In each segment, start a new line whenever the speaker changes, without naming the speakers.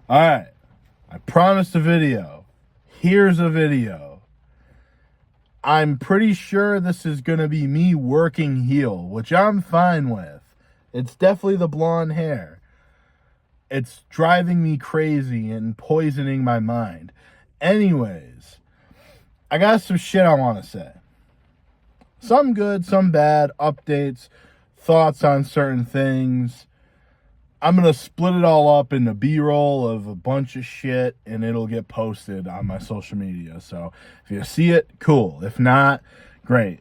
All right. I promised a video. Here's a video. I'm pretty sure this is going to be me working heel, which I'm fine with. It's definitely the blonde hair. It's driving me crazy and poisoning my mind. Anyways, I got some shit I want to say. Some good, some bad, updates, thoughts on certain things. I'm going to split it all up into B-roll of a bunch of shit, and it'll get posted on my social media. So if you see it, cool. If not, great.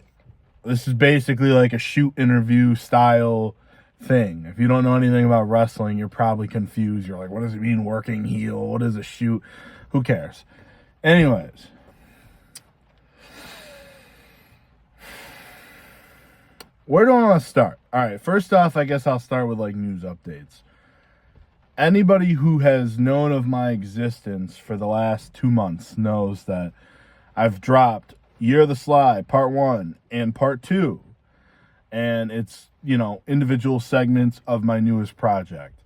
This is basically like a shoot interview style thing. If you don't know anything about wrestling, you're probably confused. You're like, what does it mean working heel? What is a shoot? Who cares? Anyways. Where do I want to start? All right, first off, I guess I'll start with like news updates. Anybody who has known of my existence for the last 2 months knows that I've dropped LoJo Slyy Part 1 and Part 2. And it's, individual segments of my newest project.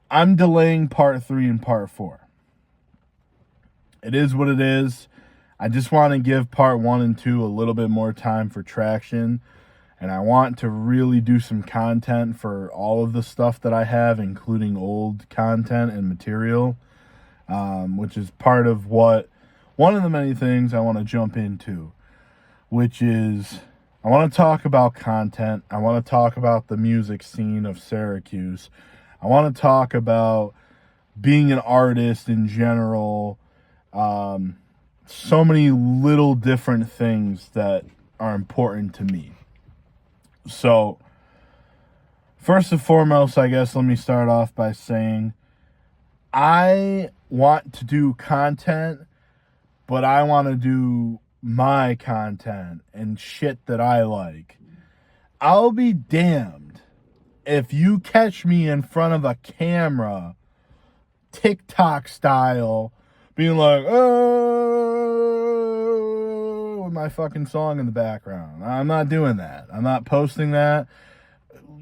I'm delaying Part 3 and Part 4. It is what it is. I just want to give Part 1 and 2 a little bit more time for traction. And I want to really do some content for all of the stuff that I have, including old content and material, which is part of one of the many things I want to jump into, which is I want to talk about content. I want to talk about the music scene of Syracuse. I want to talk about being an artist in general. So many little different things that are important to me. So, first and foremost, I guess let me start off by saying I want to do content, but I want to do my content and shit that I like. I'll be damned if you catch me in front of a camera, TikTok style, being like, oh, with my fucking song in the background. I'm not doing that. I'm not posting that.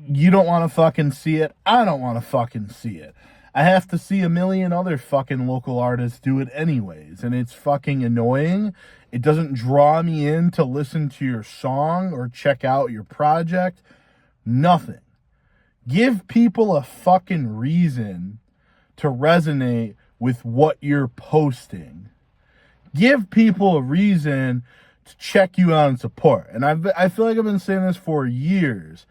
You don't want to fucking see it. I don't want to fucking see it. I have to see a million other fucking local artists do it anyways, and it's fucking annoying. It doesn't draw me in to listen to your song or check out your project. Nothing. Give people a fucking reason to resonate with what you're posting. Give people a reason to check you out and support. And I feel like I've been saying this for years,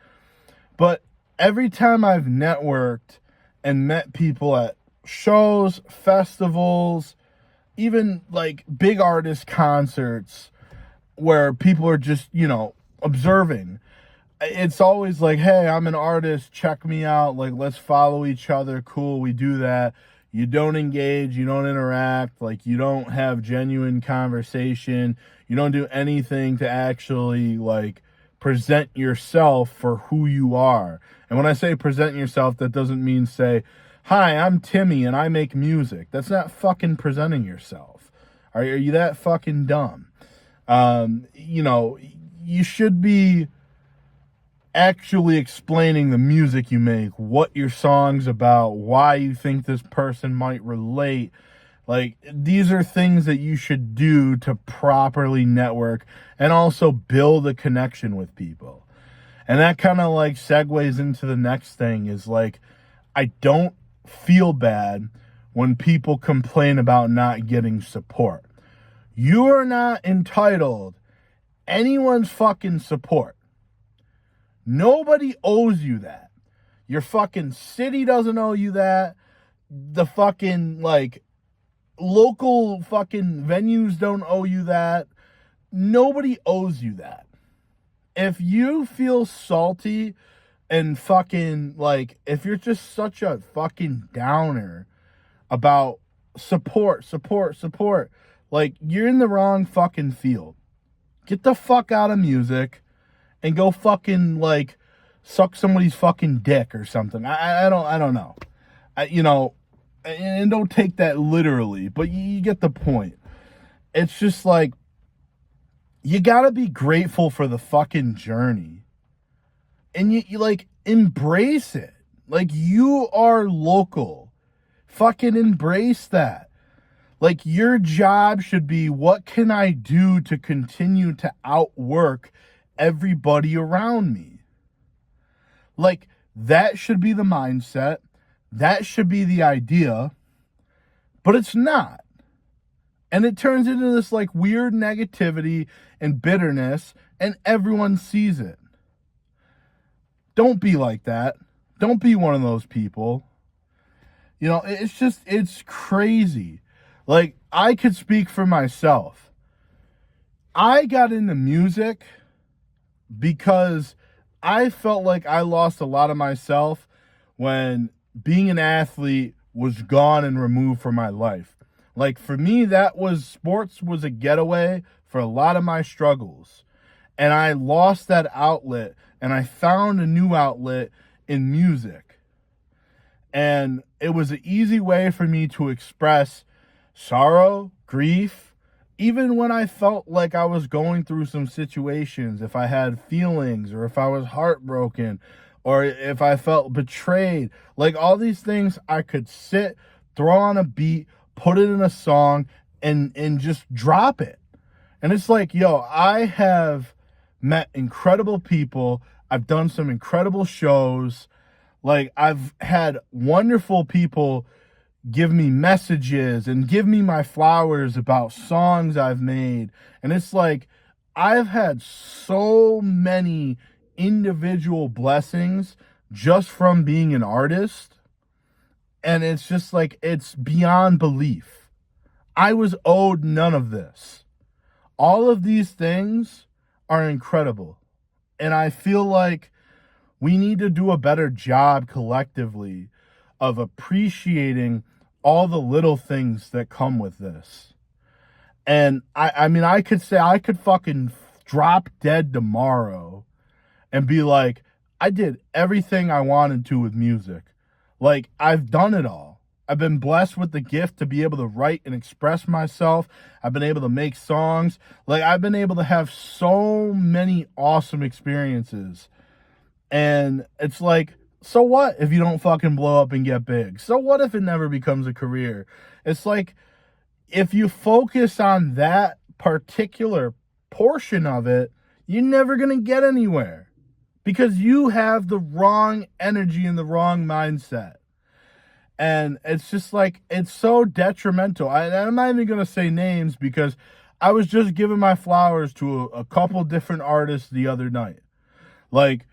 but every time I've networked and met people at shows, festivals, even like big artist concerts where people are just, observing, it's always like, hey, I'm an artist, check me out, like, let's follow each other, cool, we do that. You don't engage, you don't interact, like, you don't have genuine conversation, you don't do anything to actually, like, present yourself for who you are. And when I say present yourself, that doesn't mean say, hi, I'm Timmy and I make music. That's not fucking presenting yourself. Are you that fucking dumb? You should be actually explaining the music you make, what your song's about, why you think this person might relate. Like, these are things that you should do to properly network and also build a connection with people. And that kind of like segues into the next thing is like, I don't feel bad when people complain about not getting support. You are not entitled anyone's fucking support. Nobody owes you that. Your fucking city doesn't owe you that. The fucking, like, local fucking venues don't owe you that. Nobody owes you that. If you feel salty and fucking, like, if you're just such a fucking downer about support, like, you're in the wrong fucking field. Get the fuck out of music and go fucking, like, suck somebody's fucking dick or something. I don't know. And don't take that literally, but you get the point. It's just like, you gotta be grateful for the fucking journey. And you like, embrace it. Like, you are local. Fucking embrace that. Like, your job should be, what can I do to continue to outwork everybody around me? Like, that should be the mindset. That should be the idea. But it's not. And it turns into this like weird negativity and bitterness, and everyone sees it. Don't be like that. Don't be one of those people. You know, it's crazy. Like, I could speak for myself. I got into music because I felt like I lost a lot of myself when being an athlete was gone and removed from my life. Like, for me, sports was a getaway for a lot of my struggles. And I lost that outlet, and I found a new outlet in music. And it was an easy way for me to express sorrow, grief, even when I felt like I was going through some situations, if I had feelings or if I was heartbroken or if I felt betrayed, like all these things I could sit, throw on a beat, put it in a song and just drop it. And it's like, yo, I have met incredible people. I've done some incredible shows. Like, I've had wonderful people give me messages and give me my flowers about songs I've made. And it's like, I've had so many individual blessings just from being an artist. And it's just like, it's beyond belief. I was owed none of this. All of these things are incredible. And I feel like we need to do a better job collectively of appreciating all the little things that come with this. And I mean, I could say I could fucking drop dead tomorrow and be like, I did everything I wanted to with music. Like, I've done it all. I've been blessed with the gift to be able to write and express myself. I've been able to make songs. Like, I've been able to have so many awesome experiences. And it's like, so what if you don't fucking blow up and get big? So what if it never becomes a career? It's like, if you focus on that particular portion of it, you're never going to get anywhere because you have the wrong energy and the wrong mindset. And it's just like, it's so detrimental. I'm not even going to say names because I was just giving my flowers to a couple different artists the other night. Like,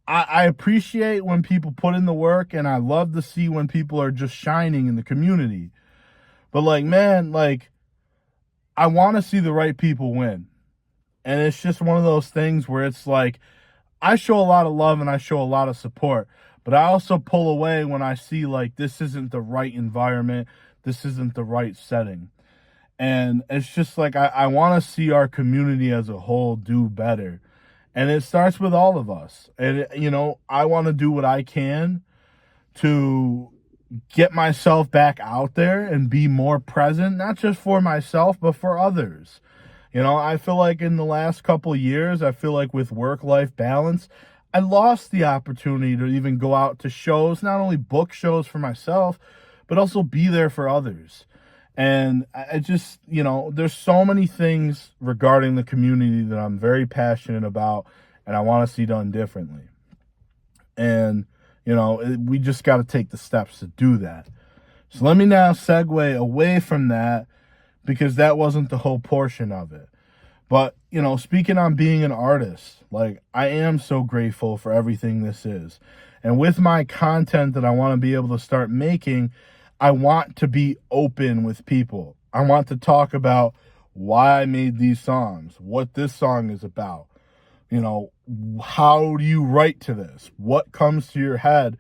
I appreciate when people put in the work, and I love to see when people are just shining in the community. But like, man, like, I want to see the right people win. And it's just one of those things where it's like, I show a lot of love and I show a lot of support, but I also pull away when I see like, this isn't the right environment. This isn't the right setting. And it's just like, I want to see our community as a whole do better. And it starts with all of us. And, you know, I want to do what I can to get myself back out there and be more present, not just for myself, but for others. You know, I feel like in the last couple of years, I feel like with work-life balance, I lost the opportunity to even go out to shows, not only book shows for myself, but also be there for others. And I just, you know, there's so many things regarding the community that I'm very passionate about and I want to see done differently. And, you know, we just got to take the steps to do that. So let me now segue away from that because that wasn't the whole portion of it. But, you know, speaking on being an artist, like, I am so grateful for everything this is. And with my content that I want to be able to start making, I want to be open with people. I want to talk about why I made these songs, what this song is about. You know, how do you write to this? What comes to your head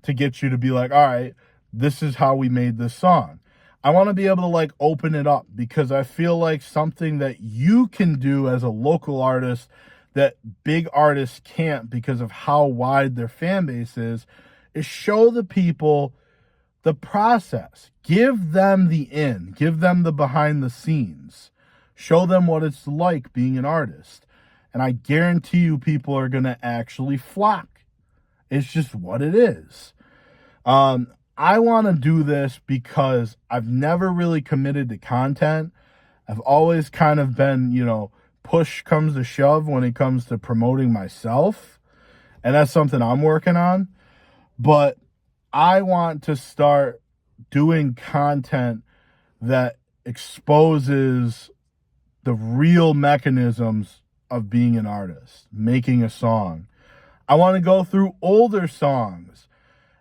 to get you to be like, all right, this is how we made this song. I want to be able to like open it up because I feel like something that you can do as a local artist that big artists can't because of how wide their fan base is show the people the process. Give them the in. Give them the behind the scenes. Show them what it's like being an artist. And I guarantee you people are going to actually flock. It's just what it is. I want to do this because I've never really committed to content. I've always kind of been, push comes to shove when it comes to promoting myself. And that's something I'm working on. But I want to start doing content that exposes the real mechanisms of being an artist, making a song. I want to go through older songs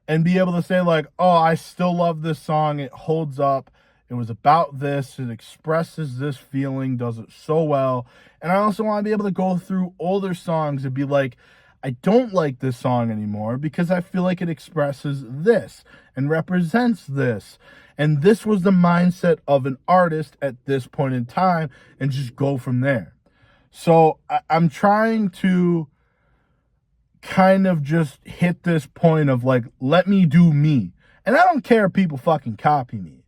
and be able to say like, oh, I still love this song. It holds up. It was about this. It expresses this feeling, does it so well. And I also want to be able to go through older songs and be like, I don't like this song anymore because I feel like it expresses this and represents this. And this was the mindset of an artist at this point in time, and just go from there. So I'm trying to kind of just hit this point of like, let me do me. And I don't care if people fucking copy me,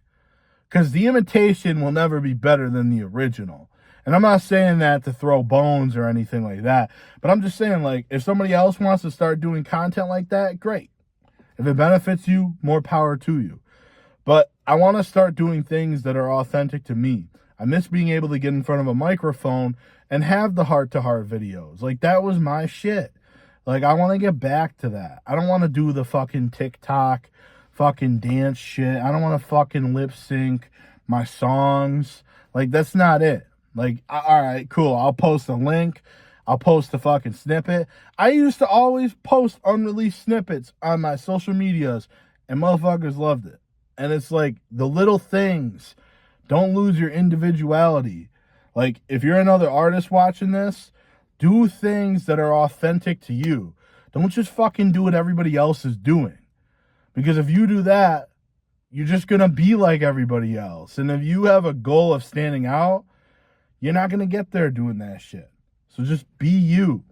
because the imitation will never be better than the original. And I'm not saying that to throw bones or anything like that, but I'm just saying, like, if somebody else wants to start doing content like that, great. If it benefits you, more power to you. But I want to start doing things that are authentic to me. I miss being able to get in front of a microphone and have the heart-to-heart videos. Like, that was my shit. Like, I want to get back to that. I don't want to do the fucking TikTok fucking dance shit. I don't want to fucking lip sync my songs. Like, that's not it. Like, all right, cool. I'll post a link. I'll post a fucking snippet. I used to always post unreleased snippets on my social medias, and motherfuckers loved it. And it's like, the little things. Don't lose your individuality. Like, if you're another artist watching this, do things that are authentic to you. Don't just fucking do what everybody else is doing. Because if you do that, you're just going to be like everybody else. And if you have a goal of standing out, you're not going to get there doing that shit. So just be you.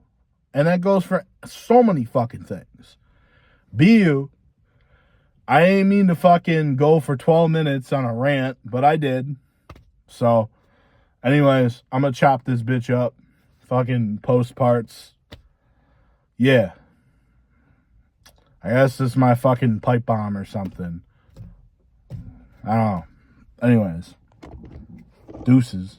And that goes for so many fucking things. Be you. I ain't mean to fucking go for 12 minutes on a rant, but I did. So, anyways, I'm going to chop this bitch up. Fucking post parts. Yeah. I guess this is my fucking pipe bomb or something. I don't know. Anyways. Deuces.